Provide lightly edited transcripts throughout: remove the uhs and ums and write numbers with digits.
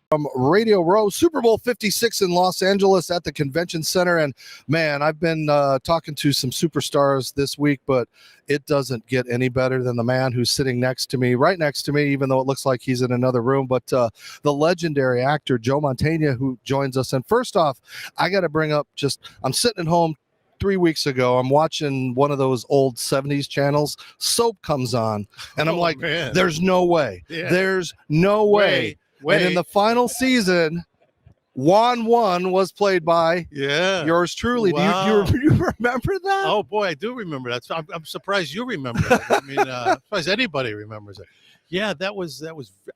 from Radio Row, Super Bowl 56 in Los Angeles at the Convention Center. And man, I've been talking to some superstars this week, but it doesn't get any better than the man who's sitting right next to me, even though it looks like he's in another room. But the legendary actor Joe Mantegna, who joins us. And first off, I got to bring up I'm sitting at home 3 weeks ago. I'm watching one of those old 70s channels. Soap comes on, and I'm like, man, there's no way. Yeah. There's no way. And in the final season, Juan was played by yours truly. Wow. Do you remember that? Oh, boy, I do remember that. So I'm surprised you remember it. I mean, I'm surprised anybody remembers it. Yeah, that was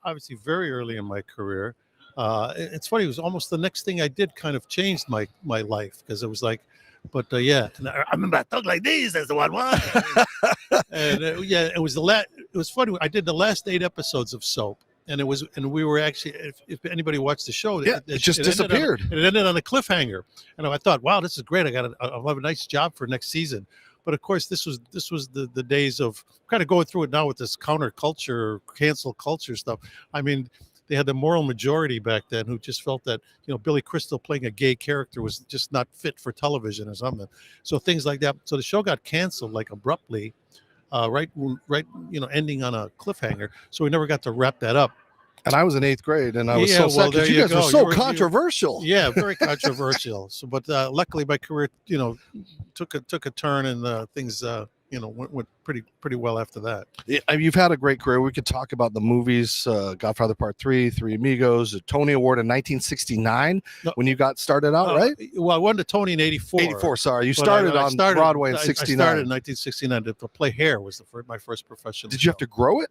obviously very early in my career. It's funny. It was almost the next thing I did kind of changed my life, because it was like, but yeah, and I remember I talk like this as the one. And it was it was funny. I did the last 8 episodes of Soap. And we were actually, if anybody watched the show, it just disappeared. It ended on a cliffhanger, and I thought, wow, this is great. I'll have a nice job for next season. But of course, this was the days of kind of going through it now with this counterculture, cancel culture stuff. I mean, they had the moral majority back then who just felt that Billy Crystal playing a gay character was just not fit for television or something. So things like that. So the show got canceled like abruptly. Right, ending on a cliffhanger. So we never got to wrap that up. And I was in 8th grade, and I was so sad because you guys were so controversial. Yeah, very controversial. So, but luckily, my career, took a turn, and things, went pretty well after that. Yeah, you've had a great career. We could talk about the movies, Godfather Part 3, Three Amigos, a Tony Award in 1969 when you got started out, right? Well, I won the Tony in 84. 84, sorry. You started on Broadway in 69. I started in 1969. To play Hair was my first professional Did you have to grow it?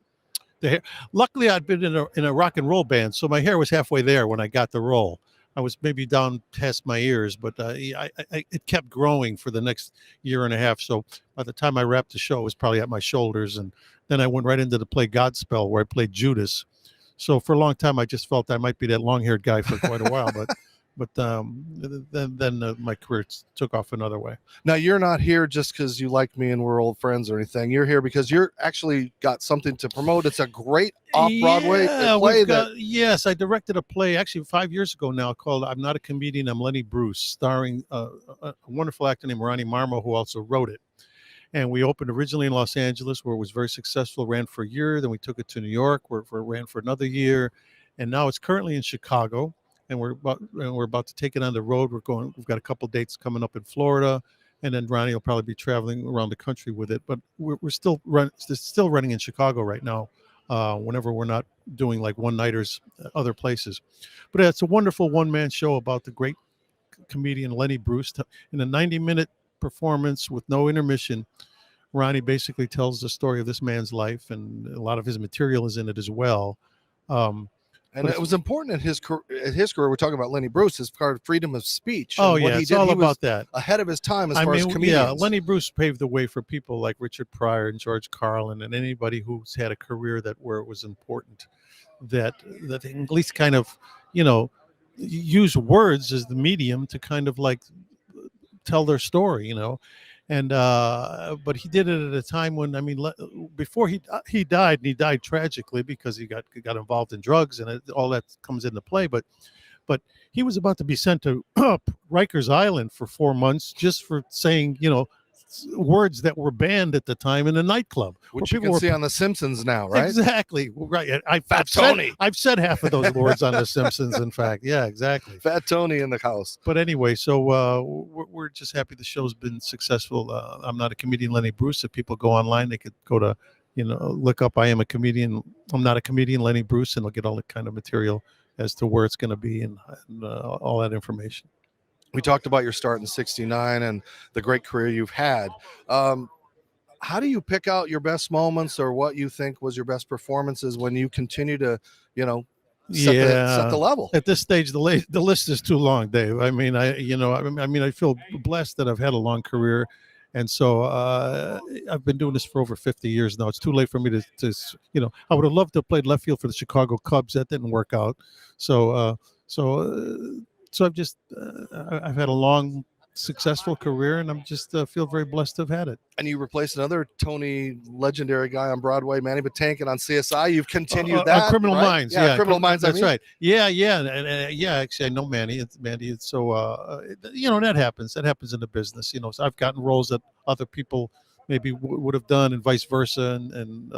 The hair. Luckily, I'd been in a rock and roll band, so my hair was halfway there when I got the role. I was maybe down past my ears, but it kept growing for the next year and a half. So by the time I wrapped the show, it was probably at my shoulders. And then I went right into the play Godspell, where I played Judas. So for a long time, I just felt I might be that long-haired guy for quite a while. But then my career took off another way. Now, you're not here just because you like me and we're old friends or anything. You're here because you're actually got something to promote. It's a great off-Broadway play. Yes, I directed a play actually 5 years ago now called I'm Not a Comedian, I'm Lenny Bruce, starring a wonderful actor named Ronnie Marmo, who also wrote it. And we opened originally in Los Angeles, where it was very successful, ran for a year. Then we took it to New York, where it ran for another year. And now it's currently in Chicago. And we're about to take it on the road. We've got a couple dates coming up in Florida, and then Ronnie will probably be traveling around the country with it. But we're still running in Chicago right now, whenever we're not doing like one-nighters other places. But it's a wonderful one-man show about the great comedian Lenny Bruce. In a 90-minute performance with no intermission, Ronnie basically tells the story of this man's life, and a lot of his material is in it as well. And it was important in his career. We're talking about Lenny Bruce, as part of freedom of speech. Oh, yeah, it's all about that. Ahead of his time as far as comedians. Yeah, Lenny Bruce paved the way for people like Richard Pryor and George Carlin and anybody who's had a career where it was important that they at least kind of, use words as the medium to kind of like tell their story, And but he did it at a time when, before he died, and he died tragically because he got involved in drugs, and all that comes into play. But he was about to be sent to Rikers Island for 4 months just for saying, words that were banned at the time in a nightclub, which you can see on The Simpsons now, right? Exactly, right. I've said half of those words on The Simpsons. In fact, yeah, exactly. Fat Tony in the house. But anyway, so we're just happy the show's been successful. I'm Not a Comedian, Lenny Bruce. If people go online, they could go to look up I Am a Comedian. I'm Not a Comedian, Lenny Bruce, and they'll get all the kind of material as to where it's going to be and all that information. We talked about your start in 69 and the great career you've had. How do you pick out your best moments, or what you think was your best performances when you continue to, set the level? At this stage, the list is too long, Dave. I feel blessed that I've had a long career. And so I've been doing this for over 50 years now. It's too late for me to I would have loved to have played left field for the Chicago Cubs. That didn't work out. So I've just I've had a long successful career, and I'm just feel very blessed to have had it. And you replaced another Tony legendary guy on Broadway, Manny Patinkin on CSI. You've continued that. Criminal right? Minds, yeah, Criminal Minds. That's right. Yeah, yeah. Actually, I know Manny. It's so that happens. That happens in the business. So I've gotten roles that other people maybe would have done, and vice versa. And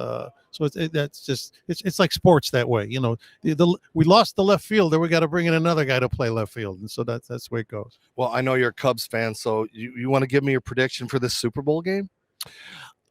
so it's like sports that way. We lost the left fielder. We got to bring in another guy to play left field, and so that's the way it goes. Well, I know you're a Cubs fan, so you want to give me your prediction for this Super Bowl game?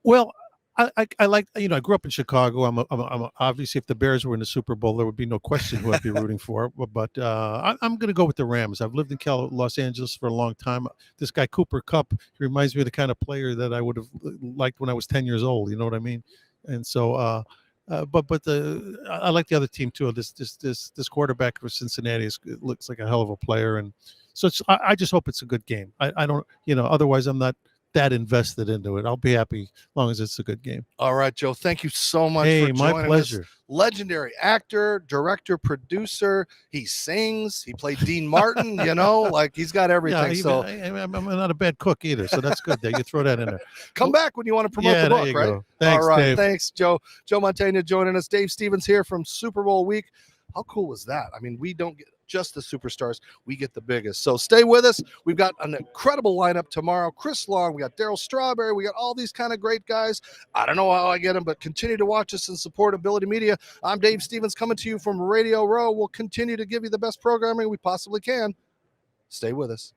Well, I like, I grew up in Chicago. I'm obviously, if the Bears were in the Super Bowl, there would be no question who I'd be rooting for. But I'm going to go with the Rams. I've lived in Los Angeles for a long time. This guy Cooper Kupp, he reminds me of the kind of player that I would have liked when I was 10 years old. You know what I mean? And so, I like the other team too. This quarterback for Cincinnati looks like a hell of a player, and so I just hope it's a good game. I don't, otherwise I'm not that invested into it. I'll be happy as long as it's a good game. All right, Joe. Thank you so much for joining my pleasure. us. Legendary actor, director, producer. He sings. He played Dean Martin. Like he's got everything. So I'm not a bad cook either. So that's good. You throw that in there. Come back when you want to promote the book, right? Go. Thanks, all right. Dave. Thanks, Joe. Joe Mantegna joining us. Dave Stevens here from Super Bowl week. How cool is that? I mean, we don't get just the superstars, we get the biggest. So stay with us. We've got an incredible lineup tomorrow. Chris Long, we got Daryl Strawberry, we got all these kind of great guys. I don't know how I get them, but continue to watch us and support Ability Media. I'm Dave Stevens coming to you from Radio Row. We'll continue to give you the best programming we possibly can. Stay with us.